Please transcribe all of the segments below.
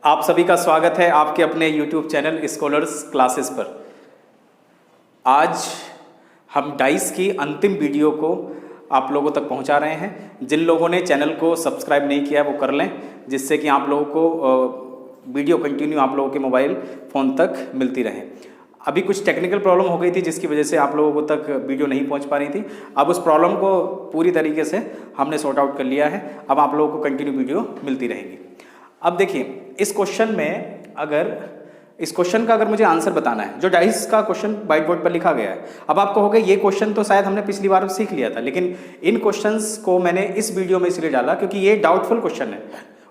आप सभी का स्वागत है आपके अपने YouTube चैनल स्कॉलर्स क्लासेस पर। आज हम डाइस की अंतिम वीडियो को आप लोगों तक पहुंचा रहे हैं। जिन लोगों ने चैनल को सब्सक्राइब नहीं किया वो कर लें, जिससे कि आप लोगों को वीडियो कंटिन्यू आप लोगों के मोबाइल फ़ोन तक मिलती रहे। अभी कुछ टेक्निकल प्रॉब्लम हो गई थी जिसकी वजह से आप लोगों तक वीडियो नहीं पहुंच पा रही थी। अब उस प्रॉब्लम को पूरी तरीके से हमने सॉर्ट आउट कर लिया है। अब आप लोगों को कंटिन्यू वीडियो मिलती रहेगी। अब देखिए, इस क्वेश्चन में इस क्वेश्चन का अगर मुझे आंसर बताना है, जो डाइस का क्वेश्चन व्हाइट बोर्ड पर लिखा गया है। अब आप कहोगे ये क्वेश्चन तो शायद हमने पिछली बार सीख लिया था, लेकिन इन क्वेश्चंस को मैंने इस वीडियो में इसलिए डाला क्योंकि ये डाउटफुल क्वेश्चन है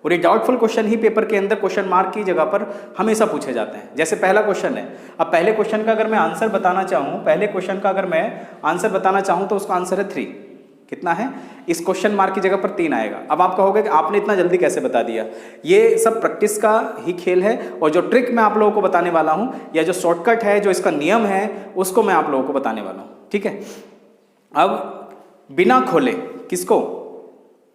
और ये डाउटफुल क्वेश्चन ही पेपर के अंदर क्वेश्चन मार्क की जगह पर हमेशा पूछे जाते हैं। जैसे पहला क्वेश्चन है, अब पहले क्वेश्चन का अगर मैं आंसर बताना चाहूँ, पहले क्वेश्चन का अगर मैं आंसर बताना चाहूँ तो उसका आंसर है 3। कितना है? इस क्वेश्चन मार्क की जगह पर 3 आएगा। अब आप कहोगे कि आपने इतना जल्दी कैसे बता दिया? ये सब प्रैक्टिस का ही खेल है और जो ट्रिक मैं आप लोगों को बताने वाला हूं या जो शॉर्टकट है, जो इसका नियम है, उसको मैं आप लोगों को बताने वाला हूं। ठीक है, अब बिना खोले, किसको?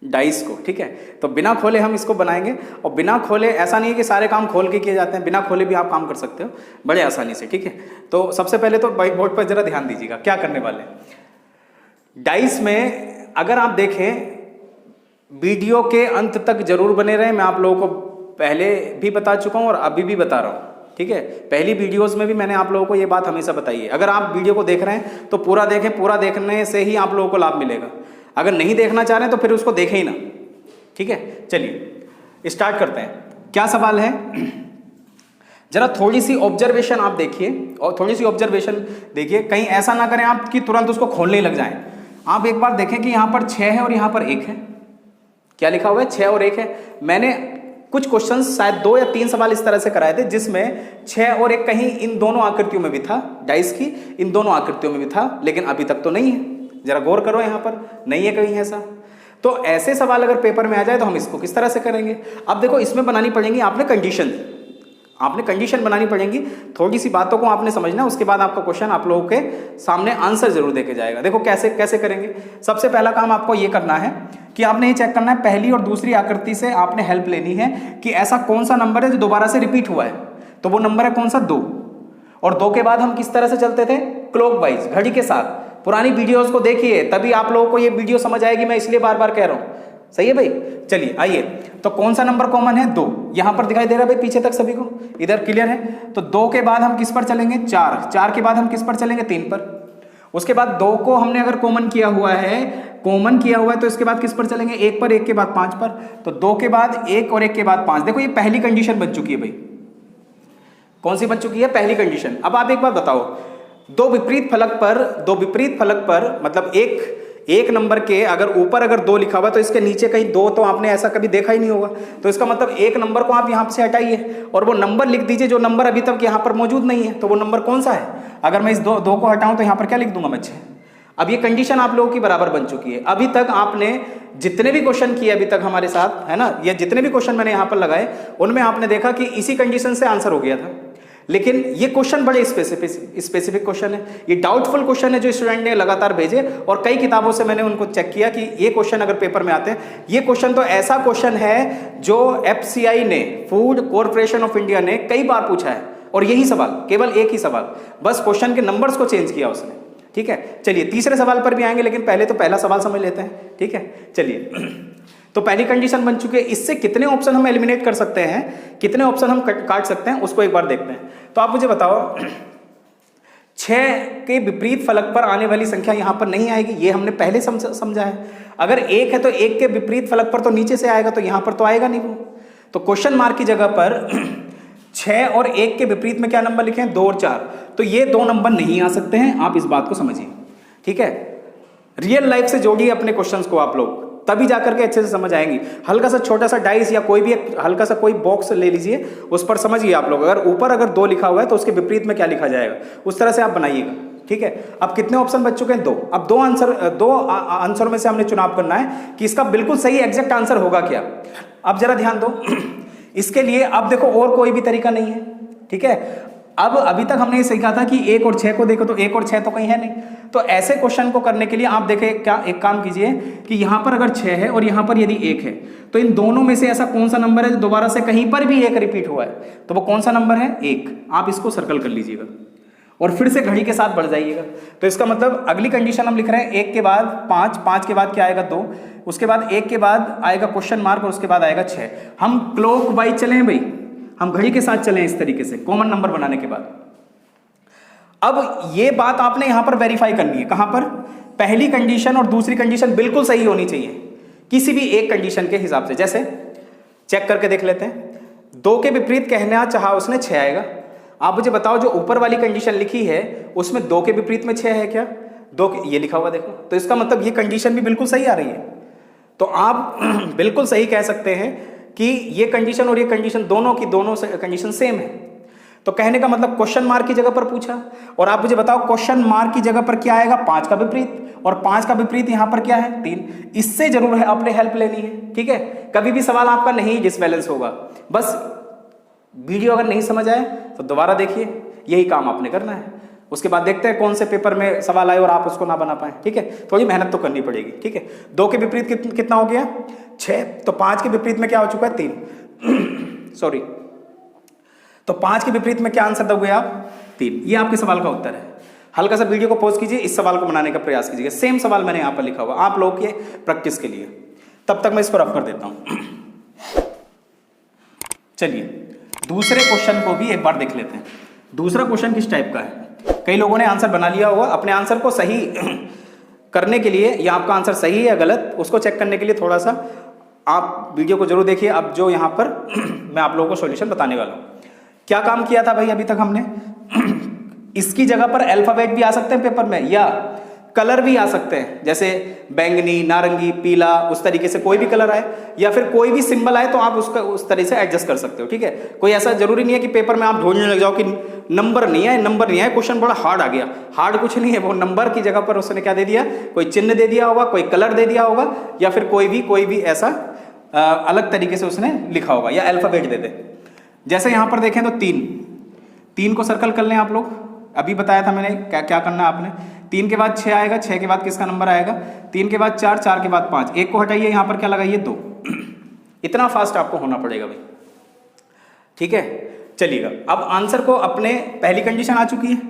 डाइस को। ठीक है, तो बिना खोले हम इसको बनाएंगे। और बिना खोले, ऐसा नहीं है कि सारे काम खोल के किए जाते हैं, बिना खोले भी आप काम कर सकते हो बड़े आसानी से। ठीक है, तो सबसे पहले तो व्हाइट बोर्ड पर जरा ध्यान दीजिएगा क्या करने वाले हैं। डाइस में अगर आप देखें, वीडियो के अंत तक जरूर बने रहें। मैं आप लोगों को पहले भी बता चुका हूं और अभी भी बता रहा हूं। ठीक है, पहली वीडियोस में भी मैंने आप लोगों को ये बात हमेशा बताई है। अगर आप वीडियो को देख रहे हैं तो पूरा देखें, पूरा देखने से ही आप लोगों को लाभ मिलेगा। अगर नहीं देखना चाह रहे हैं तो फिर उसको देखें ही ना। ठीक है, चलिए स्टार्ट करते हैं। क्या सवाल है, जरा थोड़ी सी ऑब्जर्वेशन आप देखिए और थोड़ी सी ऑब्जर्वेशन देखिए, कहीं ऐसा ना करें आप कि तुरंत उसको खोलने लग जाएं। आप एक बार देखें कि यहाँ पर 6 है और यहाँ पर 1 है। क्या लिखा हुआ है? 6 और 1 है। मैंने कुछ क्वेश्चंस शायद 2 या 3 सवाल इस तरह से कराए थे जिसमें 6 और 1 कहीं इन दोनों आकृतियों में भी था, डाइस की इन दोनों आकृतियों में भी था, लेकिन अभी तक तो नहीं है। जरा गौर करो, यहाँ पर नहीं है कहीं ऐसा। तो ऐसे सवाल अगर पेपर में आ जाए तो हम इसको किस तरह से करेंगे? अब देखो, इसमें बनानी पड़ेंगी आपने कंडीशन बनानी पड़ेंगी। थोड़ी सी बातों को आपने समझना, उसके बाद आपका क्वेश्चन आप लोगों के सामने आंसर जरूर देके जाएगा। देखो कैसे करेंगे। सबसे पहला काम आपको ये करना है कि आपने ये चेक करना है, पहली और दूसरी आकृति से आपने हेल्प लेनी है कि ऐसा कौन सा नंबर है जो दोबारा से रिपीट हुआ है। तो वो नंबर है कौन सा? 2। और 2 के बाद हम किस तरह से चलते थे? क्लॉकवाइज, घड़ी के साथ। पुरानी वीडियोस को देखिए, तभी आप लोगों को ये वीडियो समझ आएगी। मैं इसलिए बार बार कह रहा हूं। सही है भाई? चलिए आइए, तो कौन सा नंबर कॉमन है? 2। यहां पर दिखाई दे रहा है भाई पीछे तक सभी को? इधर क्लियर है? तो 2 के बाद हम किस पर चलेंगे? 4। 4 के बाद हम किस पर चलेंगे? 3 पर। उसके बाद 2 को हमने अगर कॉमन किया हुआ है तो इसके बाद किस पर चलेंगे? 1 पर। 1 के बाद 5 पर। तो 2 के बाद 1 और 1 के बाद 5। देखो, ये पहली कंडीशन बन चुकी है भाई। कौन सी बन चुकी है? पहली कंडीशन। अब आप एक बात बताओ, दो विपरीत फलक पर मतलब एक नंबर के अगर ऊपर 2 लिखा हुआ तो इसके नीचे कहीं 2 तो आपने ऐसा कभी देखा ही नहीं होगा। तो इसका मतलब एक नंबर को आप यहां से हटाइए और वो नंबर लिख दीजिए जो नंबर अभी तक यहां पर मौजूद नहीं है। तो वो नंबर कौन सा है? अगर मैं इस 2 को हटाऊं तो यहां पर क्या लिख दूंगा मैं? 6। अब ये कंडीशन आप लोगों की बराबर बन चुकी है। अभी तक आपने जितने भी क्वेश्चन किए अभी तक हमारे साथ, है ना, या जितने भी क्वेश्चन मैंने यहां पर लगाए, उनमें आपने देखा कि इसी कंडीशन से आंसर हो गया था। लेकिन ये क्वेश्चन बड़े स्पेसिफिक क्वेश्चन है, ये डाउटफुल क्वेश्चन है जो स्टूडेंट ने लगातार भेजे। और कई किताबों से मैंने उनको चेक किया कि ये क्वेश्चन अगर पेपर में आते हैं, ये क्वेश्चन तो ऐसा क्वेश्चन है जो FCI ने, फूड कॉर्पोरेशन ऑफ इंडिया ने कई बार पूछा है। और यही सवाल, केवल एक ही सवाल, बस क्वेश्चन के नंबर्स को चेंज किया उसने। ठीक है, चलिए तीसरे सवाल पर भी आएंगे, लेकिन पहले तो पहला सवाल समझ लेते हैं। ठीक है, चलिए। तो पहली कंडीशन बन चुकी है। इससे कितने ऑप्शन हम एलिमिनेट कर सकते हैं, कितने ऑप्शन हम काट सकते हैं, उसको एक बार देखते हैं। तो आप मुझे बताओ, 6 के विपरीत फलक पर आने वाली संख्या यहां पर नहीं आएगी, ये हमने पहले समझा है। अगर 1 है तो 1 के विपरीत फलक पर तो नीचे से आएगा, तो यहां पर तो आएगा नहीं वो। तो क्वेश्चन मार्क की जगह पर 6 और 1 के विपरीत में क्या नंबर लिखे? 2 और 4। तो ये 2 नंबर नहीं आ सकते हैं, आप इस बात को समझिए। ठीक है, रियल लाइफ से जोड़िए अपने क्वेश्चंस को आप लोग, तभी जाकर के अच्छे से समझ आएंगी। हल्का सा छोटा सा डाइस या कोई भी एक हल्का सा कोई बॉक्स ले लीजिए, उस पर समझिए आप लोग। अगर ऊपर 2 लिखा हुआ है तो उसके विपरीत में क्या लिखा जाएगा, उस तरह से आप बनाइएगा। ठीक है, अब कितने ऑप्शन बच चुके हैं? 2। अब 2 आंसर में से हमने चुनाव करना है कि इसका बिल्कुल सही एग्जैक्ट आंसर होगा क्या। अब जरा ध्यान दो इसके लिए। अब देखो, और कोई भी तरीका नहीं है। ठीक है, अब अभी तक हमने ये सीखा था कि 1 और 6 को देखो तो 1 और 6 तो कहीं है नहीं, तो ऐसे क्वेश्चन को करने के लिए आप देखें क्या, एक काम कीजिए कि यहाँ पर अगर 6 है और यहाँ पर यदि 1 है तो इन दोनों में से ऐसा कौन सा नंबर है जो दोबारा से कहीं पर भी 1 रिपीट हुआ है, तो वो कौन सा नंबर है? 1। आप इसको सर्कल कर लीजिएगा और फिर से घड़ी के साथ बढ़ जाइएगा। तो इसका मतलब अगली कंडीशन हम लिख रहे हैं 1 के बाद 5, 5 के बाद क्या आएगा 2, उसके बाद 1 के बाद आएगा क्वेश्चन मार्क और उसके बाद आएगा 6। हम क्लॉक वाइज चलें भाई, हम घड़ी के साथ चलें इस तरीके से कॉमन नंबर बनाने के बाद। अब ये बात आपने यहां पर वेरीफाई करनी है, कहां पर? पहली कंडीशन और दूसरी कंडीशन बिल्कुल सही होनी चाहिए किसी भी एक कंडीशन के हिसाब से। जैसे चेक करके देख लेते हैं, 2 के विपरीत कहना चाहा उसने 6 आएगा। आप मुझे बताओ जो ऊपर वाली कंडीशन लिखी है उसमें 2 के विपरीत में 6 है क्या? 2 के, ये लिखा हुआ देखो, तो इसका मतलब ये कंडीशन भी बिल्कुल सही आ रही है। तो आप बिल्कुल सही कह सकते हैं कि ये कंडीशन और ये कंडीशन दोनों की दोनों कंडीशन सेम है। तो कहने का मतलब क्वेश्चन मार्क की जगह पर पूछा और आप मुझे बताओ क्वेश्चन मार्क की जगह पर क्या आएगा? 5 का विपरीत, और 5 का विपरीत यहां पर क्या है? 3। इससे जरूर है आपने हेल्प लेनी है, ठीक है? कभी भी सवाल आपका नहीं डिसबैलेंस होगा, बस वीडियो अगर नहीं समझ आए तो दोबारा देखिए, यही काम आपने करना है। उसके बाद देखते हैं कौन से पेपर में सवाल आए और आप उसको ना बना पाए, ठीक है? थोड़ी मेहनत तो करनी पड़ेगी, ठीक है? 2 के विपरीत कितना हो गया? 6। तो 5 के विपरीत में क्या हो चुका है? 3 सॉरी, तो 5 के विपरीत में क्या आंसर दोगे आप? 3। ये आपके सवाल का उत्तर है। हल्का सा वीडियो को पॉज कीजिए, इस सवाल को बनाने का प्रयास कीजिए। सेम सवाल मैंने यहाँ पर लिखा हुआ आप लोगों के प्रैक्टिस के लिए, तब तक मैं इसको रफ कर देता हूँ। चलिए दूसरे क्वेश्चन को भी एक बार देख लेते हैं। दूसरा क्वेश्चन किस टाइप का है? कई लोगों ने आंसर बना लिया होगा, अपने आंसर को सही करने के लिए या आपका आंसर सही है या गलत उसको चेक करने के लिए थोड़ा सा आप वीडियो को जरूर देखिए। अब जो यहाँ पर मैं आप लोगों को सॉल्यूशन बताने वाला हूँ, क्या काम किया था भाई अभी तक हमने? इसकी जगह पर अल्फाबेट भी आ सकते हैं पेपर में या कलर भी आ सकते हैं, जैसे बैंगनी, नारंगी, पीला, उस तरीके से कोई भी कलर आए या फिर कोई भी सिंबल आए तो आप उसका उस तरह से एडजस्ट कर सकते हो, ठीक है? कोई ऐसा जरूरी नहीं है कि पेपर में आप ढूंढने लग जाओ कि नंबर नहीं है, नंबर नहीं है, क्वेश्चन बड़ा हार्ड आ गया। हार्ड कुछ नहीं है, वो नंबर की जगह पर उसने क्या दे दिया? कोई चिन्ह दे दिया होगा, कोई कलर दे दिया होगा या फिर कोई भी ऐसा अलग तरीके से उसने लिखा होगा या अल्फाबेट दे दे। जैसे यहाँ पर देखें तो 3 को सर्कल कर लें आप लोग। अभी बताया था मैंने क्या करना है आपने। 3 के बाद 6 आएगा, 6 के बाद किसका नंबर आएगा? 3 के बाद 4, 4 के बाद 5, 1 को हटाइए, यहाँ पर क्या लगाइए? 2। इतना फास्ट आपको होना पड़ेगा भाई, ठीक है? चलिएगा, अब आंसर को अपने पहली कंडीशन आ चुकी है,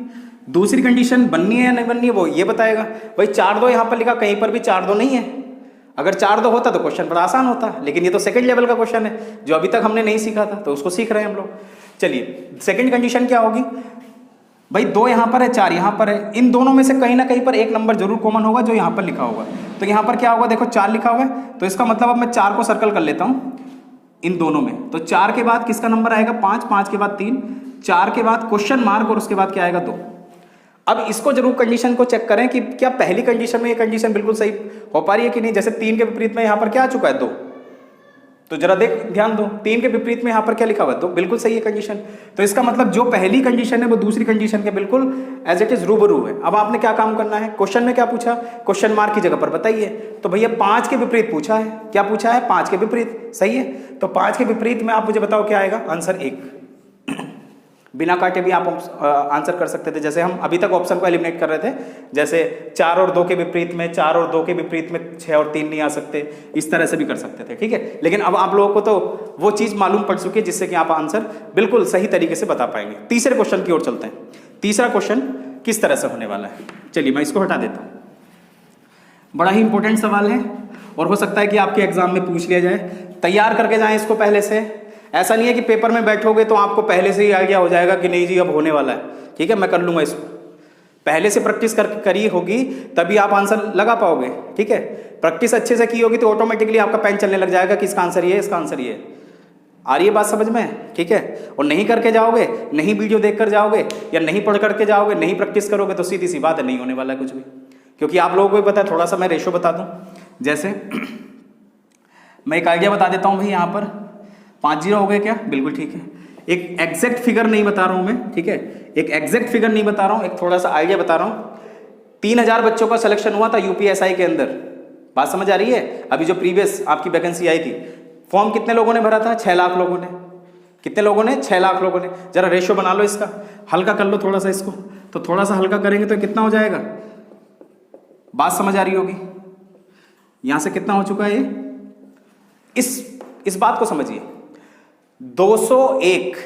दूसरी कंडीशन बननी है या नहीं बननी है वो ये बताएगा। भाई 4-2 यहाँ पर लिखा, कहीं पर भी 4-2 नहीं है। अगर 4-2 होता तो क्वेश्चन बड़ा आसान होता, लेकिन ये तो सेकंड लेवल का क्वेश्चन है जो अभी तक हमने नहीं सीखा था, तो उसको सीख रहे हैं हम लोग। चलिए सेकंड कंडीशन क्या होगी? भाई 2 यहाँ पर है, 4 यहाँ पर है, इन दोनों में से कहीं ना कहीं पर एक नंबर जरूर कॉमन होगा जो यहाँ पर लिखा होगा। तो यहाँ पर क्या होगा? देखो 4 लिखा हुआ है, तो इसका मतलब अब मैं 4 को सर्कल कर लेता हूँ इन दोनों में। तो 4 के बाद किसका नंबर आएगा? 5, 5 के बाद 3, 4 के बाद क्वेश्चन मार्क और उसके बाद क्या आएगा? 2। अब इसको जरूर कंडीशन को चेक करें कि क्या पहली कंडीशन में ये कंडीशन बिल्कुल सही हो पा रही है कि नहीं। जैसे 3 के विपरीत में यहाँ पर क्या आ चुका है? 2। तो जरा ध्यान दो, 3 के विपरीत में यहाँ पर क्या लिखा हुआ है? 2। बिल्कुल सही है कंडीशन। तो इसका मतलब जो पहली कंडीशन है वो दूसरी कंडीशन के बिल्कुल एज इट इज रूबरू है। अब आपने क्या काम करना है? क्वेश्चन में क्या पूछा? क्वेश्चन मार्क की जगह पर बताइए। तो भैया 5 के विपरीत पूछा है, क्या पूछा है? 5 के विपरीत, सही है। तो 5 के विपरीत में आप मुझे बताओ क्या आएगा? आंसर 1। बिना काटे भी आप आंसर कर सकते थे, जैसे हम अभी तक ऑप्शन को एलिमिनेट कर रहे थे। जैसे 4 और 2 के विपरीत में 4 और 2 के विपरीत में 6 और 3 नहीं आ सकते, इस तरह से भी कर सकते थे, ठीक है। लेकिन अब आप लोगों को तो वो चीज़ मालूम पड़ चुकी है जिससे कि आप आंसर बिल्कुल सही तरीके से बता पाएंगे। तीसरे क्वेश्चन की ओर चलते हैं। तीसरा क्वेश्चन किस तरह से होने वाला है? चलिए मैं इसको हटा देता हूँ। बड़ा ही इंपॉर्टेंट सवाल है और हो सकता है कि आपके एग्जाम में पूछ लिया जाए। तैयार करके जाएं इसको पहले से। ऐसा नहीं है कि पेपर में बैठोगे तो आपको पहले से ही आइडिया हो जाएगा कि नहीं जी अब होने वाला है, ठीक है मैं कर लूँगा इसको। पहले से प्रैक्टिस करी होगी तभी आप आंसर लगा पाओगे, ठीक है। प्रैक्टिस अच्छे से की होगी तो ऑटोमेटिकली आपका पेन चलने लग जाएगा कि इसका आंसर ये है, इसका आंसर ये है। आ रही है बात समझ में, ठीक है। और नहीं करके जाओगे, नहीं वीडियो देख कर जाओगे या नहीं पढ़ करके जाओगे, नहीं प्रैक्टिस करोगे तो सीधी सी बात है नहीं होने वाला है कुछ भी। क्योंकि आप लोगों को भी पता है, थोड़ा सा मैं रेशो बता दूं। जैसे मैं एक आइडिया बता देता हूं भाई, यहाँ पर 5 0 हो गए क्या? बिल्कुल ठीक है। एक एग्जैक्ट फिगर नहीं बता रहा हूं मैं, ठीक है, एक एग्जैक्ट फिगर नहीं बता रहा हूं, एक थोड़ा सा आइडिया बता रहा हूं। 3000 बच्चों का सिलेक्शन हुआ था यूपीएसआई के अंदर, बात समझ आ रही है। अभी जो प्रीवियस आपकी वैकेंसी आई थी, फॉर्म कितने लोगों ने भरा था? 6 लाख लोगों ने। कितने लोगों ने? 6 लाख लोगों ने। जरा रेशियो बना लो इसका, हल्का कर लो थोड़ा सा इसको, तो थोड़ा सा हल्का करेंगे तो कितना हो जाएगा? बात समझ आ रही होगी। यहां से कितना हो चुका है ये? इस बात को समझिए, 201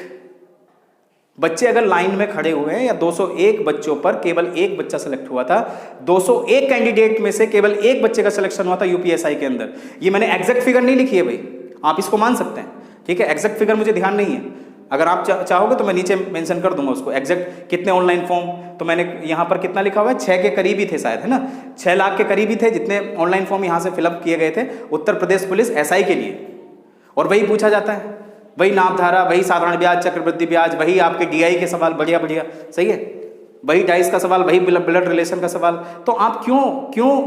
बच्चे अगर लाइन में खड़े हुए हैं या 201 बच्चों पर केवल एक बच्चा सेलेक्ट हुआ था, 201 कैंडिडेट में से केवल एक बच्चे का सिलेक्शन हुआ था यूपीएसआई के अंदर। ये मैंने एग्जैक्ट फिगर नहीं लिखी है भाई, आप इसको मान सकते हैं, ठीक है। एग्जैक्ट फिगर मुझे ध्यान नहीं है, अगर आप चाहोगे तो मैं नीचे मेंशन कर दूंगा उसको एग्जैक्ट कितने ऑनलाइन फॉर्म। तो मैंने यहाँ पर कितना लिखा हुआ है? 6 के करीब ही थे शायद, है ना, 6 लाख के करीब ही थे जितने ऑनलाइन फॉर्म यहाँ से फिलअप किए गए थे उत्तर प्रदेश पुलिस एसआई के लिए। और वही पूछा जाता है, वही नामधारा, वही साधारण ब्याज, चक्रवृद्धि ब्याज, वही आपके डीआई के सवाल, बढ़िया बढ़िया, सही है, वही डाइस का सवाल, वही ब्लड रिलेशन का सवाल। तो आप क्यों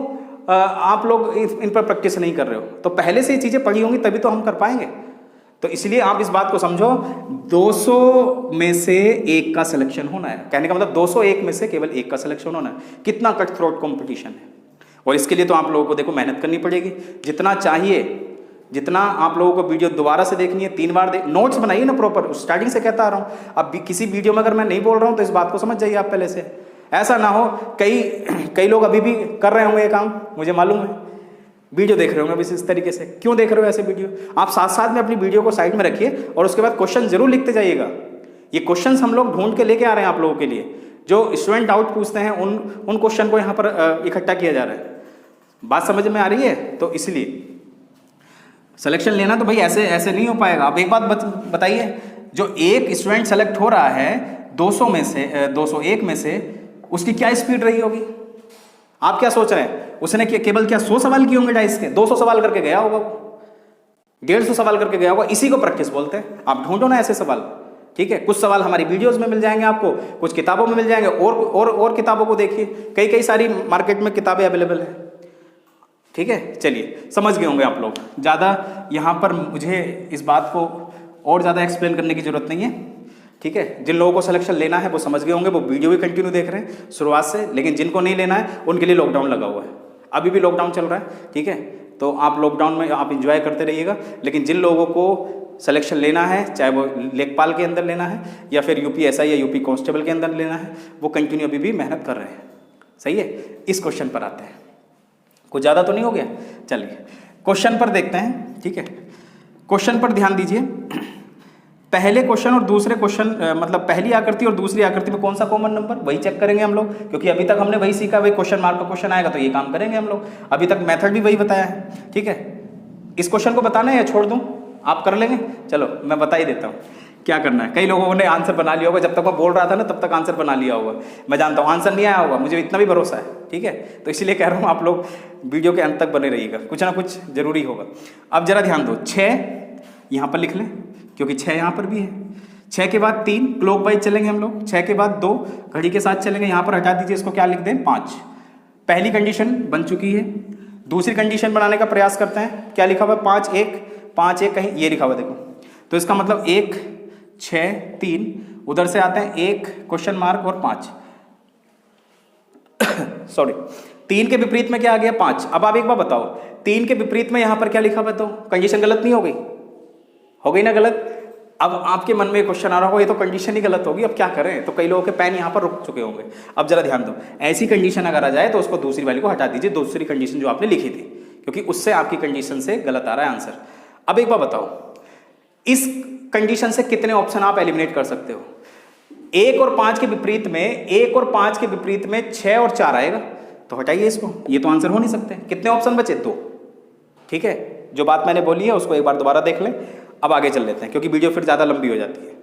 आप लोग इन पर प्रैक्टिस नहीं कर रहे हो? तो पहले से ये चीज़ें पढ़ी होंगी तभी तो हम कर पाएंगे। तो इसलिए आप इस बात को समझो, 200 में से एक का सिलेक्शन होना है, कहने का मतलब 201 में से केवल एक का सिलेक्शन होना है। कितना कट थ्रोट कॉम्पिटिशन है, और इसके लिए तो आप लोगों को देखो मेहनत करनी पड़ेगी, जितना चाहिए, जितना आप लोगों को वीडियो दोबारा से देखनी है, 3 बार नोट्स बनाइए ना प्रॉपर, स्टार्टिंग से कहता आ रहा हूँ। अब किसी वीडियो में अगर मैं नहीं बोल रहा हूँ तो इस बात को समझ जाइए आप पहले से, ऐसा ना हो कई लोग अभी भी कर रहे होंगे ये काम, मुझे मालूम है, वीडियो देख रहे होंगे अभी इस तरीके से। क्यों देख रहे हो ऐसे वीडियो? आप साथ साथ में अपनी वीडियो को साइड में रखिए और उसके बाद क्वेश्चन जरूर लिखते जाइएगा। ये क्वेश्चंस हम लोग ढूंढ के लेके आ रहे हैं आप लोगों के लिए, जो स्टूडेंट डाउट पूछते हैं उन क्वेश्चन को यहाँ पर इकट्ठा किया जा रहा है। बात समझ में आ रही है? तो इसलिए सिलेक्शन लेना तो भाई ऐसे नहीं हो पाएगा। अब एक बात बताइए, जो एक स्टूडेंट सेलेक्ट हो रहा है 200 में से 201 में से, उसकी क्या स्पीड रही होगी? आप क्या सोच रहे हैं? उसने केवल क्या 100 सवाल किए होंगे डाइस के? 200 सवाल करके गया होगा, 150 सवाल करके गया होगा। इसी को प्रैक्टिस बोलते हैं। आप ढूंढो ना ऐसे सवाल, ठीक है। कुछ सवाल हमारी वीडियोस में मिल जाएंगे आपको, कुछ किताबों में मिल जाएंगे, और किताबों को देखिए, कई सारी मार्केट में किताबें अवेलेबल है, ठीक है। चलिए, समझ गए होंगे आप लोग। ज़्यादा यहाँ पर मुझे इस बात को और ज़्यादा एक्सप्लेन करने की जरूरत नहीं है, ठीक है। जिन लोगों को सिलेक्शन लेना है वो समझ गए होंगे, वो वीडियो भी कंटिन्यू देख रहे हैं शुरुआत से। लेकिन जिनको नहीं लेना है उनके लिए लॉकडाउन लगा हुआ है, अभी भी लॉकडाउन चल रहा है, ठीक है। तो आप लॉकडाउन में आप इंजॉय करते रहिएगा। लेकिन जिन लोगों को सिलेक्शन लेना है, चाहे वो लेखपाल के अंदर लेना है या फिर यूपीएसआई या यूपी कांस्टेबल के अंदर लेना है, वो कंटिन्यू अभी भी मेहनत कर रहे हैं, सही है। इस क्वेश्चन पर आते हैं, कुछ ज़्यादा तो नहीं हो गया? चलिए क्वेश्चन पर देखते हैं, ठीक है। क्वेश्चन पर ध्यान दीजिए। पहले क्वेश्चन और दूसरे क्वेश्चन, मतलब पहली आकृति और दूसरी आकृति में कौन सा कॉमन नंबर, वही चेक करेंगे हम लोग, क्योंकि अभी तक हमने वही सीखा। वही क्वेश्चन मार्क का क्वेश्चन आएगा तो ये काम करेंगे हम लोग। अभी तक मेथड भी वही बताया है, ठीक है। इस क्वेश्चन को बताना है या छोड़ दूं? आप कर लेंगे? चलो मैं बता ही देता हूँ क्या करना है। कई लोगों ने आंसर बना लिया होगा, जब तक मैं बोल रहा था ना तब तक आंसर बना लिया होगा। मैं जानता हूँ आंसर नहीं आया होगा, मुझे इतना भी भरोसा है, ठीक है। तो इसलिए कह रहा हूँ आप लोग वीडियो के अंत तक बने रहिएगा, कुछ ना कुछ जरूरी होगा। अब जरा ध्यान दो, 6 यहाँ पर लिख लें क्योंकि 6 यहाँ पर भी है। 6 के बाद 3 क्लॉकवाइज चलेंगे हम लोग। 6 के बाद 2 घड़ी के साथ चलेंगे। यहाँ पर हटा दीजिए, इसको क्या लिख दें? 5। पहली कंडीशन बन चुकी है। दूसरी कंडीशन बनाने का प्रयास करते हैं। क्या लिखा हुआ है? 5 1 5 1, कहीं ये लिखा हुआ देखो। तो इसका मतलब 1 6 3, उधर से आते हैं 1 क्वेश्चन मार्क और 5 सॉरी 3 के विपरीत में क्या आ गया? 5। अब आप एक बार बताओ, 3 के विपरीत में यहाँ पर क्या लिखा हुआ? तो कंडीशन गलत नहीं हो गई? हो गई ना गलत। अब आपके मन में क्वेश्चन आ रहा होगा ये तो कंडीशन ही गलत होगी, अब क्या करें? तो कई लोगों के पेन यहाँ पर रुक चुके होंगे। अब जरा ध्यान दो, ऐसी कंडीशन अगर आ जाए तो उसको दूसरी वाली को हटा दीजिए, दूसरी कंडीशन जो आपने लिखी थी, क्योंकि उससे आपकी कंडीशन से गलत आ रहा है आंसर। अब एक बार बताओ, इस कंडीशन से कितने ऑप्शन आप एलिमिनेट कर सकते हो? 1 और 5 के विपरीत में 1 और 5 के विपरीत में 6 और 4 आएगा, तो हटाइए इसको, ये तो आंसर हो नहीं सकते। कितने ऑप्शन बचे? 2, ठीक है। जो बात मैंने बोली है उसको एक बार दोबारा देख लें। अब आगे चल लेते हैं क्योंकि वीडियो फिर ज़्यादा लंबी हो जाती है।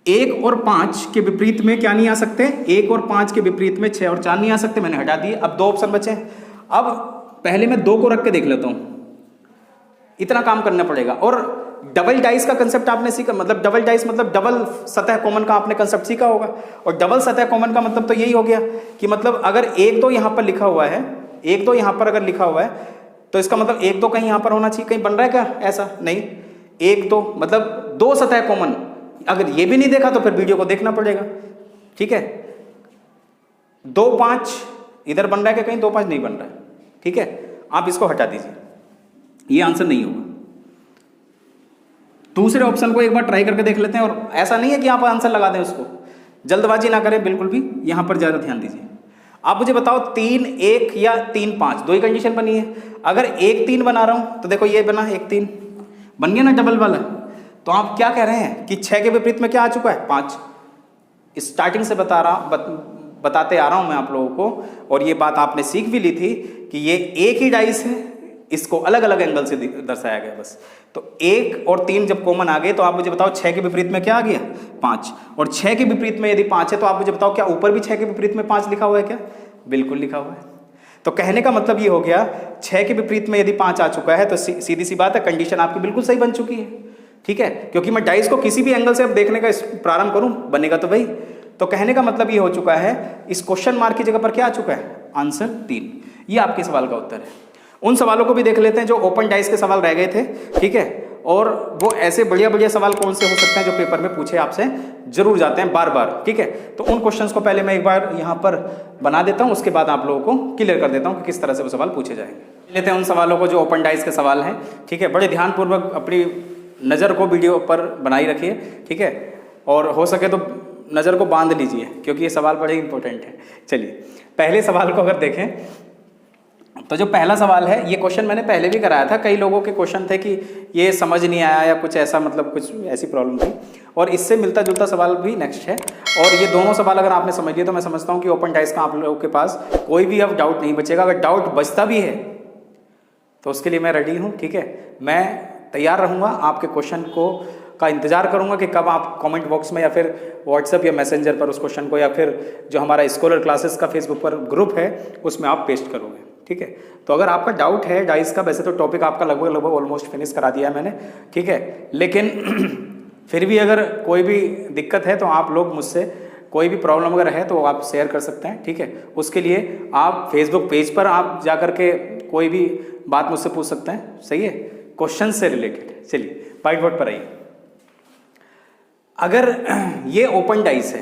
1 और 5 के विपरीत में क्या नहीं आ सकते? 1 और 5 के विपरीत में 6 और 4 नहीं आ सकते, मैंने हटा दिए। अब 2 ऑप्शन बचे। अब पहले मैं 2 को रख के देख लेता हूँ, इतना काम करना पड़ेगा। और डबल डाइस का कंसेप्ट आपने सीखा, मतलब डबल डाइस मतलब डबल सतह कॉमन का आपने कंसेप्ट सीखा होगा। और डबल सतह कॉमन का मतलब तो यही हो गया कि मतलब अगर 1 2 यहाँ पर लिखा हुआ है, 1 2 यहाँ पर अगर लिखा हुआ है तो इसका मतलब 1 2 कहीं यहाँ पर होना चाहिए। कहीं बन रहा है क्या ऐसा? नहीं, 1 2 मतलब 2 सतह कॉमन। अगर ये भी नहीं देखा तो फिर वीडियो को देखना पड़ेगा, ठीक है। 2 5 इधर बन रहा है क्या? कहीं 2 5 नहीं बन रहा है, ठीक है। आप इसको हटा दीजिए, ये आंसर नहीं होगा। दूसरे ऑप्शन को एक बार ट्राई करके देख लेते हैं, और ऐसा नहीं है कि आप आंसर लगा दें उसको, जल्दबाजी ना करें बिल्कुल भी, यहाँ पर ज़्यादा ध्यान दीजिए। आप मुझे बताओ 3 1 या 3 5, दो ही कंडीशन बनी है। अगर 1 3 बना रहा हूँ तो देखो ये बना 1 3 बन गया ना डबल वाला, तो आप क्या कह रहे हैं कि 6 के विपरीत में क्या आ चुका है 5। स्टार्टिंग से बताते आ रहा हूँ मैं आप लोगों को, और ये बात आपने सीख भी ली थी कि ये एक ही डाइस है, इसको अलग अलग एंगल से दर्शाया गया बस। तो 1 और 3 जब कॉमन आ गए तो आप मुझे बताओ 6 के विपरीत में क्या आ गया 5, और 6 के विपरीत में यदि 5 है तो आप मुझे बताओ क्या ऊपर भी 6 के विपरीत में 5 लिखा हुआ है क्या? बिल्कुल लिखा हुआ है। तो कहने का मतलब ये हो गया 6 के विपरीत में यदि 5 आ चुका है तो सीधी सी बात है, कंडीशन आपकी बिल्कुल सही बन चुकी है, ठीक है, क्योंकि मैं डाइस को किसी भी एंगल से अब देखने का प्रारंभ करूं बनेगा तो वही। तो कहने का मतलब ये हो चुका है, इस क्वेश्चन मार्क की जगह पर क्या आ चुका है आंसर 3। ये आपके सवाल का उत्तर है। उन सवालों को भी देख लेते हैं जो ओपन डाइस के सवाल रह गए थे, ठीक है, और वो ऐसे बढ़िया बढ़िया सवाल कौन से हो सकते हैं जो पेपर में पूछे आपसे जरूर जाते हैं बार बार, ठीक है। तो उन क्वेश्चंस को पहले मैं एक बार यहाँ पर बना देता हूँ, उसके बाद आप लोगों को क्लियर कर देता हूँ कि किस तरह से वो सवाल पूछे जाएंगे। लेते हैं उन सवालों को जो ओपन डाइस के सवाल हैं, ठीक है। बड़े ध्यानपूर्वक अपनी नज़र को वीडियो पर बनाई रखिए, ठीक है, और हो सके तो नज़र को बांध लीजिए क्योंकि ये सवाल बड़े इंपॉर्टेंट है। चलिए पहले सवाल को अगर देखें तो जो पहला सवाल है, ये क्वेश्चन मैंने पहले भी कराया था, कई लोगों के क्वेश्चन थे कि ये समझ नहीं आया या कुछ ऐसा, मतलब कुछ ऐसी प्रॉब्लम थी, और इससे मिलता जुलता सवाल भी नेक्स्ट है। और ये दोनों सवाल अगर आपने समझ लिए तो मैं समझता हूँ कि ओपन डाइस का आप लोगों के पास कोई भी अब डाउट नहीं बचेगा। अगर डाउट बचता भी है तो उसके लिए मैं रेडी हूँ, ठीक है, मैं तैयार रहूँगा, आपके क्वेश्चन को का इंतजार करूंगा कि कब आप कमेंट बॉक्स में या फिर व्हाट्सएप या मैसेंजर पर उस क्वेश्चन को, या फिर जो हमारा स्कॉलर क्लासेस का फेसबुक पर ग्रुप है उसमें आप पेस्ट करोगे, ठीक है। तो अगर आपका डाउट है डाइस का, वैसे तो टॉपिक आपका लगभग ऑलमोस्ट फिनिश करा दिया है मैंने, ठीक है, लेकिन फिर भी अगर कोई भी दिक्कत है तो आप लोग मुझसे कोई भी प्रॉब्लम अगर है तो आप शेयर कर सकते हैं, ठीक है। उसके लिए आप फेसबुक पेज पर आप जा कर के कोई भी बात मुझसे पूछ सकते हैं, सही है, क्वेश्चन से रिलेटेड। चलिए व्हाइट बोर्ड पर आइए। अगर ये ओपन डाइस है,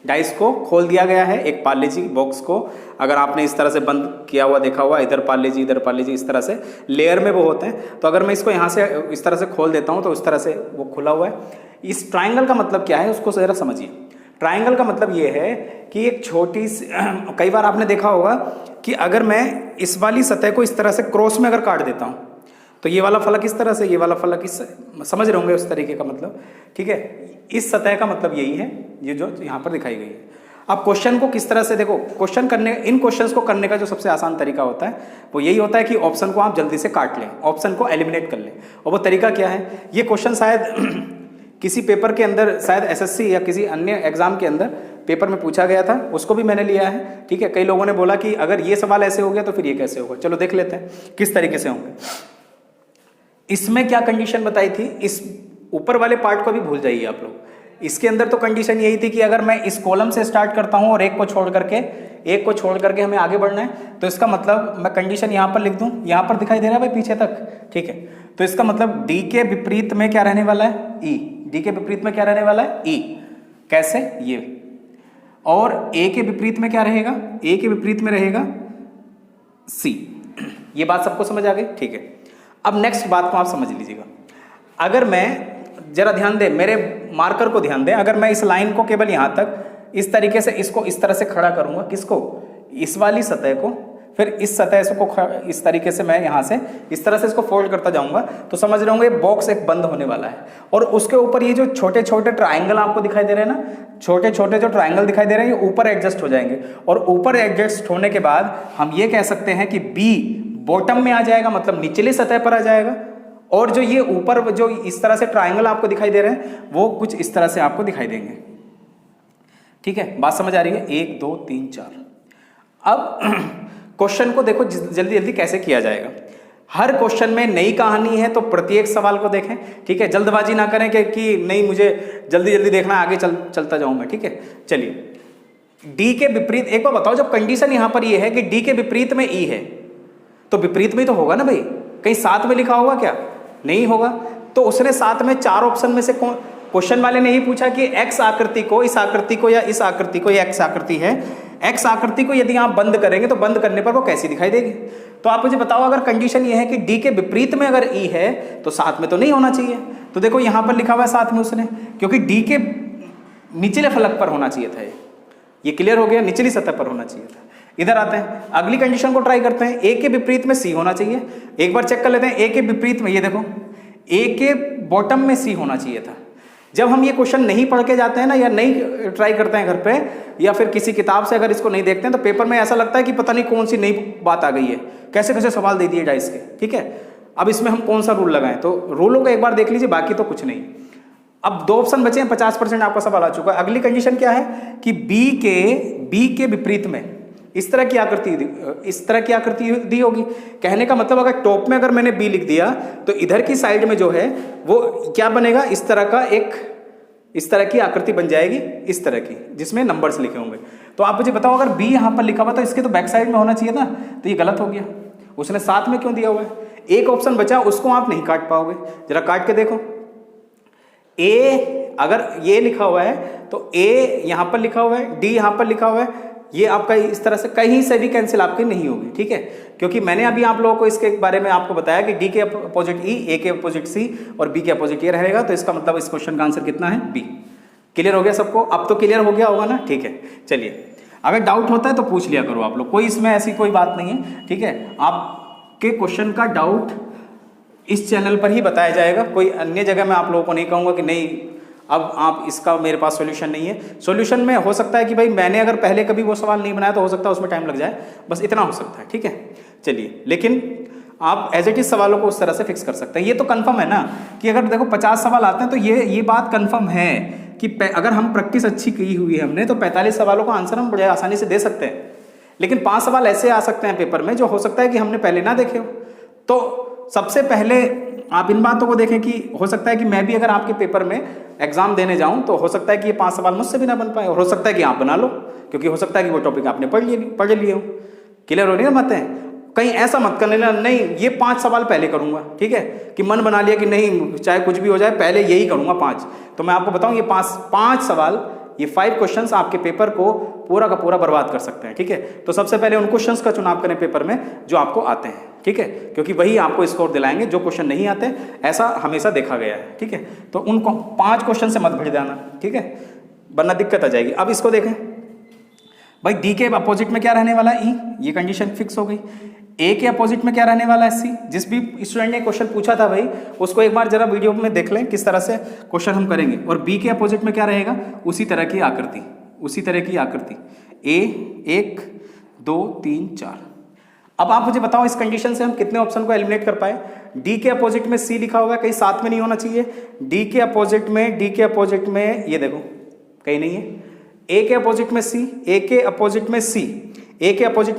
डाइस को खोल दिया गया है, एक पार्ले जी बॉक्स को अगर आपने इस तरह से बंद किया हुआ देखा हुआ, इधर पार्ले जी इधर पार्ले जी, इस तरह से लेयर में वो होते हैं, तो अगर मैं इसको यहाँ से इस तरह से खोल देता हूँ तो इस तरह से वो खुला हुआ है। इस ट्राइंगल का मतलब क्या है उसको जरा समझिए। ट्राइंगल का मतलब ये है कि एक छोटी सी कई बार आपने देखा होगा कि अगर मैं इस वाली सतह को इस तरह से क्रॉस में अगर काट देता हूँ तो ये वाला फलक इस तरह से, ये वाला फलक इस, समझ रहे होंगे उस तरीके का मतलब, ठीक है। इस सतह का मतलब यही है, ये जो यहाँ पर दिखाई गई है। अब क्वेश्चन को किस तरह से देखो, क्वेश्चन करने, इन क्वेश्चंस को करने का जो सबसे आसान तरीका होता है वो यही होता है कि ऑप्शन को आप जल्दी से काट लें, ऑप्शन को एलिमिनेट कर लें। और वो तरीका क्या है, ये क्वेश्चन शायद किसी पेपर के अंदर, शायद एसएससी या किसी अन्य एग्जाम के अंदर पेपर में पूछा गया था, उसको भी मैंने लिया है, ठीक है। कई लोगों ने बोला कि अगर ये सवाल ऐसे हो गया तो फिर ये कैसे होगा। चलो देख लेते हैं किस तरीके से होंगे। इसमें क्या कंडीशन बताई थी, इस ऊपर वाले पार्ट को भी भूल जाइए आप लोग। इसके अंदर तो कंडीशन यही थी कि अगर मैं इस कॉलम से स्टार्ट करता हूं और एक को छोड़ करके हमें आगे बढ़ना है, तो इसका मतलब मैं कंडीशन यहां पर लिख दूं, यहां पर दिखाई दे रहा है भाई पीछे तक, ठीक है। तो इसका मतलब डी के विपरीत में क्या रहने वाला है, ई। डी के विपरीत में क्या रहने वाला है, ई। कैसे, ये। और ए के विपरीत में क्या रहेगा, ए के विपरीत में रहेगा सी। ये बात सबको समझ आ गई, ठीक है। अब नेक्स्ट बात को आप समझ लीजिएगा। अगर मैं, जरा ध्यान दें, मेरे मार्कर को ध्यान दें, अगर मैं इस लाइन को केवल यहां तक इस तरीके से इसको इस तरह से खड़ा करूंगा, किसको, इस वाली सतह को, फिर इस सतह से को इस तरीके से मैं यहां से इस तरह से इसको फोल्ड करता जाऊंगा, तो समझ रहे होंगे बॉक्स एक बंद होने वाला है। और उसके ऊपर ये जो छोटे छोटे ट्राइंगल आपको दिखाई दे रहे हैं ना, छोटे छोटे जो ट्राइंगल दिखाई दे रहे हैं, ये ऊपर एडजस्ट हो जाएंगे। और ऊपर एडजस्ट होने के बाद हम ये कह सकते हैं कि बी बॉटम में आ जाएगा, मतलब निचली सतह पर आ जाएगा। और जो ये ऊपर जो इस तरह से ट्राइंगल आपको दिखाई दे रहे हैं वो कुछ इस तरह से आपको दिखाई देंगे, ठीक है। बात समझ आ रही है, 1 2 3 4। अब क्वेश्चन को देखो जल्दी जल्दी कैसे किया जाएगा। हर क्वेश्चन में नई कहानी है, तो प्रत्येक सवाल को देखें, ठीक है। जल्दबाजी ना करें कि नहीं मुझे जल्दी जल्दी देखना, आगे चलता जाऊं मैं, ठीक है। चलिए, डी के विपरीत, एक बार बताओ, जब कंडीशन यहां पर ये है कि डी के विपरीत में ई है, तो विपरीत में तो होगा ना भाई, कहीं साथ में लिखा होगा क्या, नहीं होगा। तो उसने साथ में 4 ऑप्शन में से क्वेश्चन वाले ने ही पूछा कि एक्स आकृति को, इस आकृति को या इस आकृति को, या एक्स आकृति है, एक्स आकृति को यदि आप बंद करेंगे तो बंद करने पर वो कैसी दिखाई देगी। तो आप मुझे बताओ, अगर कंडीशन ये है कि डी के विपरीत में अगर ई है तो साथ में तो नहीं होना चाहिए। तो देखो यहाँ पर लिखा हुआ है साथ में उसने, क्योंकि डी के निचले फलक पर होना चाहिए था। ये क्लियर हो गया, निचली सतह पर होना चाहिए था। इधर आते हैं, अगली कंडीशन को ट्राई करते हैं। ए के विपरीत में सी होना चाहिए। एक बार चेक कर लेते हैं, ए के विपरीत में, ये देखो ए के बॉटम में सी होना चाहिए था। जब हम ये क्वेश्चन नहीं पढ़ के जाते हैं ना, या नहीं ट्राई करते हैं घर पे, या फिर किसी किताब से अगर इसको नहीं देखते हैं, तो पेपर में ऐसा लगता है कि पता नहीं कौन सी नई बात आ गई है, कैसे कैसे सवाल दे दिए डाइस के। ठीक है, अब इसमें हम कौन सा रूल लगाएं, तो रूलों को एक बार देख लीजिए, बाकी तो कुछ नहीं। अब 2 ऑप्शन बचे हैं, 50% आपका सवाल आ चुका है। अगली कंडीशन क्या है कि बी के विपरीत में इस तरह की आकृति दी होगी। कहने का मतलब अगर टॉप में अगर मैंने बी लिख दिया तो इधर की साइड में जो है वो क्या बनेगा, इस तरह की आकृति बन जाएगी, इस तरह की, जिसमें नंबर्स लिखे होंगे। तो आप मुझे बताओ, अगर बी यहाँ पर लिखा हुआ तो इसके तो बैक साइड में होना चाहिए था, तो ये गलत हो गया। उसने साथ में क्यों दिया हुआ है? एक ऑप्शन बचा, उसको आप नहीं काट पाओगे, जरा काट के देखो। ए अगर ये लिखा हुआ है तो ए यहाँ पर लिखा हुआ है, डी यहाँ पर लिखा हुआ है, ये आपका इस तरह से कहीं से भी कैंसिल आपकी नहीं होगी। ठीक है, क्योंकि मैंने अभी आप लोगों को इसके बारे में आपको बताया कि डी के अपोजिट ई, ए के अपोजिट सी और बी के अपोजिट ए रहेगा। तो इसका मतलब इस क्वेश्चन का आंसर कितना है? बी। क्लियर हो गया सबको? अब तो क्लियर हो गया होगा ना? ठीक है, चलिए, अगर डाउट होता है तो पूछ लिया करो आप लोग, कोई इसमें ऐसी कोई बात नहीं है। ठीक है, आपके क्वेश्चन का डाउट इस चैनल पर ही बताया जाएगा, कोई अन्य जगह मैं आप लोगों को नहीं कहूँगा कि नहीं अब आप इसका मेरे पास सॉल्यूशन नहीं है। सॉल्यूशन में हो सकता है कि भाई मैंने अगर पहले कभी वो सवाल नहीं बनाया तो हो सकता है उसमें टाइम लग जाए, बस इतना हो सकता है। ठीक है, चलिए, लेकिन आप एज इट इज सवालों को उस तरह से फिक्स कर सकते हैं। ये तो कंफर्म है ना कि अगर देखो 50 सवाल आते हैं तो ये बात कंफर्म है कि अगर हम प्रैक्टिस अच्छी की हुई है हमने, तो 45 सवालों का आंसर हम बड़े आसानी से दे सकते हैं। लेकिन 5 सवाल ऐसे आ सकते हैं पेपर में जो हो सकता है कि हमने पहले ना देखे हो। तो सबसे पहले आप इन बातों को देखें कि हो सकता है कि मैं भी अगर आपके पेपर में एग्जाम देने जाऊं तो हो सकता है कि ये 5 सवाल मुझसे भी ना बन पाए, और हो सकता है कि आप बना लो, क्योंकि हो सकता है कि वो टॉपिक आपने पढ़ लिए हो। क्लियर हो रही है बातें? कहीं ऐसा मत करने ना, नहीं ये 5 सवाल पहले करूंगा। ठीक है, कि मन बना लिया कि नहीं चाहे कुछ भी हो जाए पहले यही करूंगा 5। तो मैं आपको बताऊं, ये 5 सवाल, ये 5 क्वेश्चंस आपके पेपर को पूरा का पूरा बर्बाद कर सकते हैं। ठीक है, तो सबसे पहले उन क्वेश्चंस का चुनाव करें पेपर में जो आपको आते हैं। ठीक है, क्योंकि वही आपको स्कोर दिलाएंगे, जो क्वेश्चन नहीं आते ऐसा हमेशा देखा गया है। ठीक है, तो उन 5 क्वेश्चन से मत भिड़ जाना। ठीक है, वरना दिक्कत आ जाएगी। अब इसको देखें भाई, डी के अपोजिट में क्या रहने वाला है? ई, ये कंडीशन फिक्स हो गई। ए के अपोजिट में क्या रहने वाला है? सी। जिस भी स्टूडेंट ने क्वेश्चन पूछा था भाई, उसको एक बार जरा वीडियो में देख लें किस तरह से क्वेश्चन हम करेंगे। और बी के अपोजिट में क्या रहेगा? उसी तरह की आकृति। ए 1 2 3 4। अब आप मुझे बताओ, इस कंडीशन से हम कितने ऑप्शन को एलिमिनेट कर पाए? डी के अपोजिट में सी लिखा हुआ है, कहीं साथ में नहीं होना चाहिए। डी के अपोजिट में ये देखो कहीं नहीं है। ए के अपोजिट में सी, ए के अपोजिट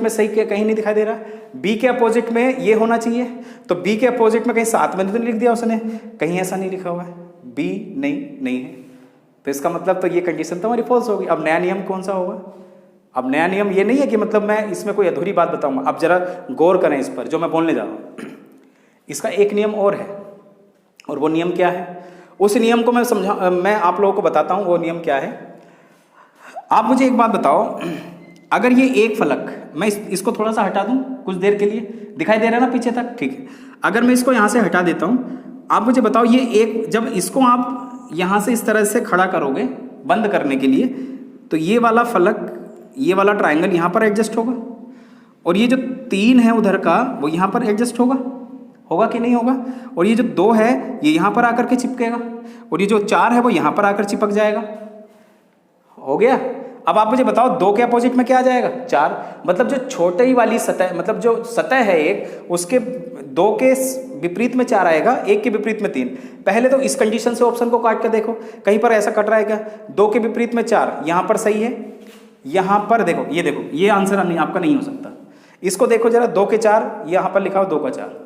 में सही कहीं नहीं दिखाई दे रहा। बी के अपोजिट में ये होना चाहिए, तो बी के अपोजिट में कहीं साथ में तो नहीं लिख दिया उसने, कहीं ऐसा नहीं लिखा हुआ है। बी नहीं है, तो इसका मतलब तो ये कंडीशन तो हमारी फॉल्स होगी। अब नया नियम कौन सा होगा? अब नया नियम ये नहीं है कि मतलब मैं इसमें कोई अधूरी बात बताऊंगा। अब जरा गौर करें इस पर जो मैं बोलने जा रहा हूँ। इसका एक नियम और है, और वो नियम क्या है? उस नियम को मैं आप लोगों को बताता हूँ। वो नियम क्या है? आप मुझे एक बात बताओ, अगर ये एक फलक, मैं इसको थोड़ा सा हटा दूं कुछ देर के लिए, दिखाई दे रहा है ना पीछे तक? ठीक है, अगर मैं इसको यहाँ से हटा देता हूँ, आप मुझे बताओ, ये एक, जब इसको आप यहाँ से इस तरह से खड़ा करोगे बंद करने के लिए, तो ये वाला फलक, ये वाला ट्राइंगल यहाँ पर एडजस्ट होगा, और ये जो 3 है उधर का वो यहाँ पर एडजस्ट होगा कि नहीं होगा? और ये जो 2 है ये यहाँ पर आकर के चिपकेगा, और ये जो 4 है वो यहाँ पर आकर चिपक जाएगा। हो गया? अब आप मुझे बताओ 2 के अपोजिट में क्या आ जाएगा? 4। मतलब जो छोटी वाली सतह, मतलब जो सतह है एक, उसके 2 के विपरीत में 4 आएगा, 1 के विपरीत में 3। पहले तो इस कंडीशन से ऑप्शन को काट कर देखो, कहीं पर ऐसा कट रहा है क्या? 2 के विपरीत में 4 यहाँ पर सही है, यहाँ पर देखो, ये आंसर नहीं आपका नहीं हो सकता। इसको देखो जरा, 2 के 4 यहाँ पर लिखा हो, 2 का 4।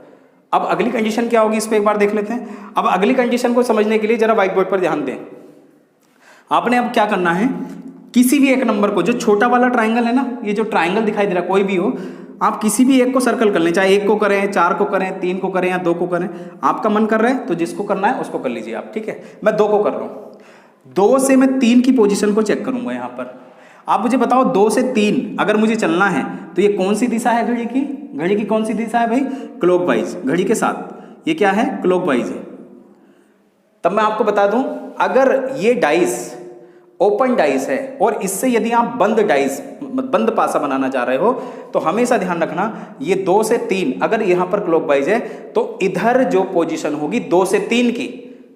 अब अगली कंडीशन क्या होगी इसको एक बार देख लेते हैं। अब अगली कंडीशन को समझने के लिए जरा व्हाइट बोर्ड पर ध्यान दें। आपने अब क्या करना है, किसी भी एक नंबर को, जो छोटा वाला ट्राइंगल है ना, ये जो ट्राइंगल दिखाई दे रहा है कोई भी हो, आप किसी भी एक को सर्कल कर लें, चाहे 1 को करें, 4 को करें, 3 को करें या 2 को करें। आपका मन कर रहा है तो जिसको करना है उसको कर लीजिए आप। ठीक है, मैं 2 को कर रहा हूँ। 2 से मैं 3 की पोजीशन को चेक करूंगा यहाँ पर। आप मुझे बताओ 2 से 3 अगर मुझे चलना है तो ये कौन सी दिशा है घड़ी की? घड़ी की कौन सी दिशा है भाई? क्लॉकवाइज। घड़ी के साथ ये क्या है? क्लॉकवाइज है। तब मैं आपको बता दूं, अगर ये डाइस ओपन डाइस है और इससे यदि आप बंद डाइस बंद पासा बनाना चाह रहे हो तो हमेशा ध्यान रखना ये 2 से 3 अगर यहां पर क्लॉकवाइज है तो इधर जो पोजीशन होगी 2 से 3 की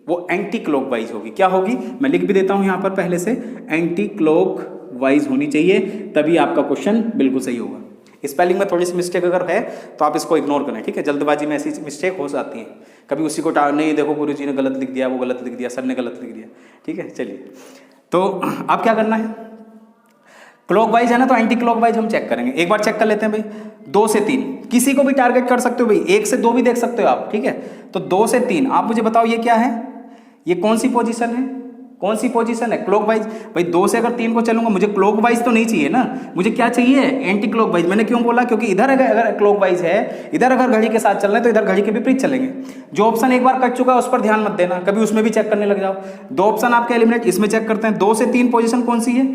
वो एंटी क्लॉकवाइज होगी। क्या होगी? मैं लिख भी देता हूं यहां पर पहले से, एंटी क्लॉकवाइज होनी चाहिए, तभी आपका क्वेश्चन बिल्कुल सही होगा। स्पेलिंग में थोड़ी सी मिस्टेक अगर है तो आप इसको इग्नोर करें, ठीक है? जल्दबाजी में ऐसी मिस्टेक हो जाती है, कभी उसी को नहीं देखो गुरुजी ने गलत लिख दिया, वो गलत लिख दिया, सर ने गलत लिख दिया, ठीक है? चलिए, तो आप क्या करना है, क्लॉकवाइज है ना तो एंटी क्लॉकवाइज हम चेक करेंगे। एक बार चेक कर लेते हैं भाई, 2 से 3 किसी को भी टारगेट कर सकते हो भाई, 1 से 2 भी देख सकते हो आप, ठीक है? तो 2 से 3 आप मुझे बताओ ये क्या है, ये कौन सी पोजीशन है? कौन सी पोजीशन है? क्लॉकवाइज। भाई 2 से अगर 3 को चलूंगा, मुझे क्लॉकवाइज तो नहीं चाहिए ना, मुझे क्या चाहिए? Anti clockwise. मैंने क्यों बोला? क्योंकि इधर अगर क्लॉकवाइज है, इधर अगर घड़ी के साथ चल रहे हैं तो इधर घड़ी के विपरीत चलेंगे। जो ऑप्शन एक बार कट चुका है उस पर ध्यान मत देना, कभी उसमें भी चेक करने लग जाओ। 2 ऑप्शन आपके एलिमिनेट, इसमें चेक करते हैं 2 से 3 पोजीशन कौन सी है?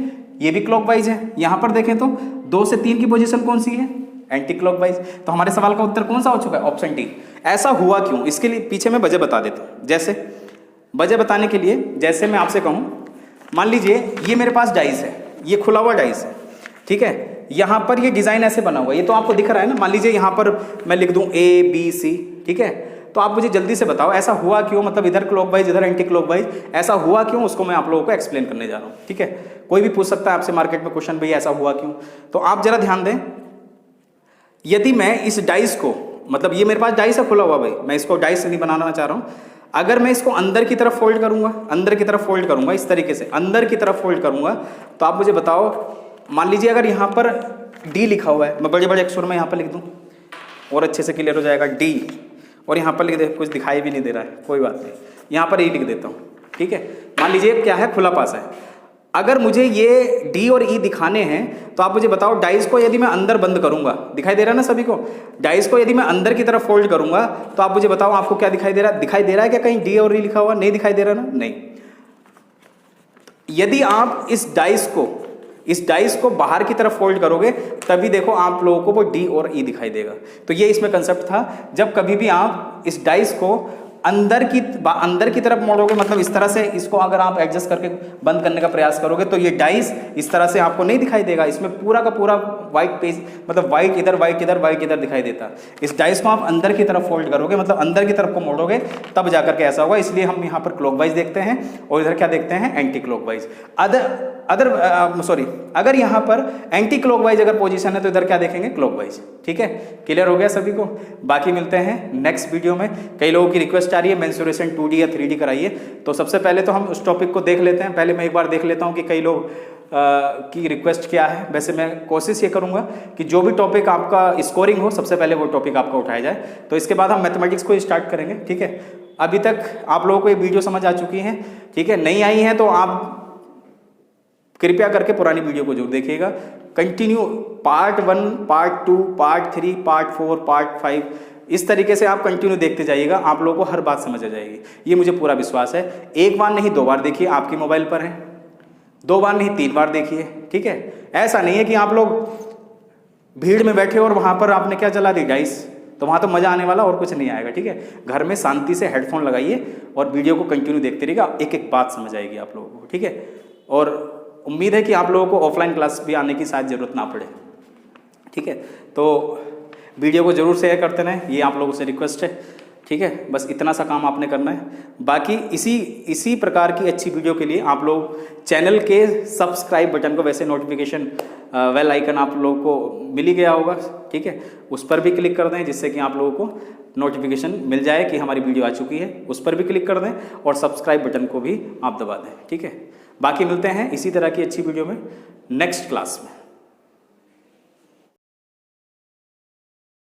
ये भी क्लॉकवाइज है। यहां पर देखें तो 2 से 3 की पोजीशन कौन सी है? Anti clockwise. तो हमारे सवाल का उत्तर कौन सा हो चुका है? Option D. ऐसा हुआ क्यों? इसके लिए पीछे मैं वजह बता देता हूं। जैसे वजह बताने के लिए, जैसे मैं आपसे कहूं, मान लीजिए ये मेरे पास डाइस है, ये खुला हुआ डाइस है, ठीक है? यहां पर ये डिजाइन ऐसे बना हुआ है, ये तो आपको दिख रहा है ना। मान लीजिए यहां पर मैं लिख दूं ABC, ठीक है? तो आप मुझे जल्दी से बताओ ऐसा हुआ क्यों, मतलब इधर क्लॉकवाइज इधर एंटी क्लॉकवाइज, ऐसा हुआ क्यों? उसको मैं आप लोगों को एक्सप्लेन करने जा रहा हूं, ठीक है? कोई भी पूछ सकता है आपसे मार्केट में क्वेश्चन, भैया ऐसा हुआ क्यों? तो आप जरा ध्यान दें, यदि मैं इस डाइस को, मतलब ये मेरे पास डाइस है खुला हुआ भाई, मैं इसको डाइस नहीं बनाना चाह रहा हूं, अगर मैं इसको अंदर की तरफ फोल्ड करूंगा, अंदर की तरफ फोल्ड करूंगा, इस तरीके से अंदर की तरफ फोल्ड करूंगा, तो आप मुझे बताओ, मान लीजिए अगर यहां पर D लिखा हुआ है, मैं बड़े बड़े अक्षर में यहां पर लिख दूं और अच्छे से क्लियर हो जाएगा D, और यहां पर लिख दे, कुछ दिखाई भी नहीं दे रहा है, कोई बात नहीं, यहां पर E लिख देता हूं, ठीक है? मान लीजिए क्या है, खुला पासा है। अगर मुझे ये D और E दिखाने हैं तो आप मुझे बताओ, डाइस को यदि मैं अंदर बंद करूंगा, दिखाई दे रहा है ना सभी को? डाइस को यदि मैं अंदर की तरफ फोल्ड करूंगा तो आप मुझे बताओ आपको क्या दिखाई दे रहा है? दिखाई दे रहा है क्या कहीं D और E लिखा हुआ? नहीं दिखाई दे रहा ना? नहीं। यदि आप इस डाइस को बाहर की तरफ फोल्ड करोगे तभी देखो आप लोगों को वो D और E दिखाई देगा। तो ये इसमें कंसेप्ट था, जब कभी भी आप इस डाइस को अंदर की तरफ मोड़ोगे, मतलब इस तरह से इसको अगर आप एडजस्ट करके बंद करने का प्रयास करोगे तो ये डाइस इस तरह से आपको नहीं दिखाई देगा, इसमें पूरा का पूरा व्हाइट पेज, मतलब व्हाइट इधर व्हाइट इधर व्हाइट इधर दिखाई देता। इस डाइस को आप अंदर की तरफ फोल्ड करोगे, मतलब अंदर की तरफ को मोड़ोगे, तब जाकर के ऐसा होगा। इसलिए हम यहाँ पर क्लॉकवाइज देखते हैं और इधर क्या देखते हैं? Anti clockwise. अगर यहाँ पर एंटी क्लॉकवाइज अगर पोजीशन है तो इधर क्या देखेंगे? क्लॉकवाइज। ठीक है, क्लियर हो गया सभी को? बाकी मिलते हैं नेक्स्ट वीडियो में। कई लोगों की रिक्वेस्ट आ रही है मेंसुरेशन 2D या 3D कराइए, तो सबसे पहले तो हम उस टॉपिक को देख लेते हैं। पहले मैं एक बार देख लेता हूँ कि कई लोग की रिक्वेस्ट क्या है। वैसे मैं कोशिश ये करूँगा कि जो भी टॉपिक आपका स्कोरिंग हो सबसे पहले वो टॉपिक आपका उठाया जाए, तो इसके बाद हम मैथमेटिक्स को स्टार्ट करेंगे। ठीक है, अभी तक आप लोगों को ये वीडियो समझ आ चुकी है, ठीक है? नहीं आई है तो आप कृपया करके पुरानी वीडियो को जरूर देखिएगा। Continue part 1, part 2, part 3, part 4, part 5, इस तरीके से आप कंटिन्यू देखते जाइएगा, आप लोगों को हर बात समझ आ जाएगी, ये मुझे पूरा विश्वास है। एक बार नहीं 2 बार देखिए, आपके मोबाइल पर है, 2 बार नहीं 3 बार देखिए। ठीक है, ऐसा नहीं है कि आप लोग भीड़ में बैठे और वहां पर आपने क्या चला दी डाइस, तो वहां तो मजा आने वाला और कुछ नहीं आएगा। ठीक है, घर में शांति से हेडफोन लगाइए और वीडियो को कंटिन्यू देखते रहिएगा, एक एक बात समझ आएगी आप लोगों को। ठीक है, और उम्मीद है कि आप लोगों को ऑफलाइन क्लास भी आने की शायद ज़रूरत ना पड़े। ठीक है, तो वीडियो को जरूर शेयर करते रहें, ये आप लोगों से रिक्वेस्ट है। ठीक है, बस इतना सा काम आपने करना है। बाकी इसी प्रकार की अच्छी वीडियो के लिए आप लोग चैनल के सब्सक्राइब बटन को, वैसे नोटिफिकेशन बेल आइकन आप लोगों को मिल ही गया होगा, ठीक है, उस पर भी क्लिक कर दें जिससे कि आप लोगों को नोटिफिकेशन मिल जाए कि हमारी वीडियो आ चुकी है। उस पर भी क्लिक कर दें और सब्सक्राइब बटन को भी आप दबा दें। ठीक है, बाकी मिलते हैं इसी तरह की अच्छी वीडियो में नेक्स्ट क्लास में।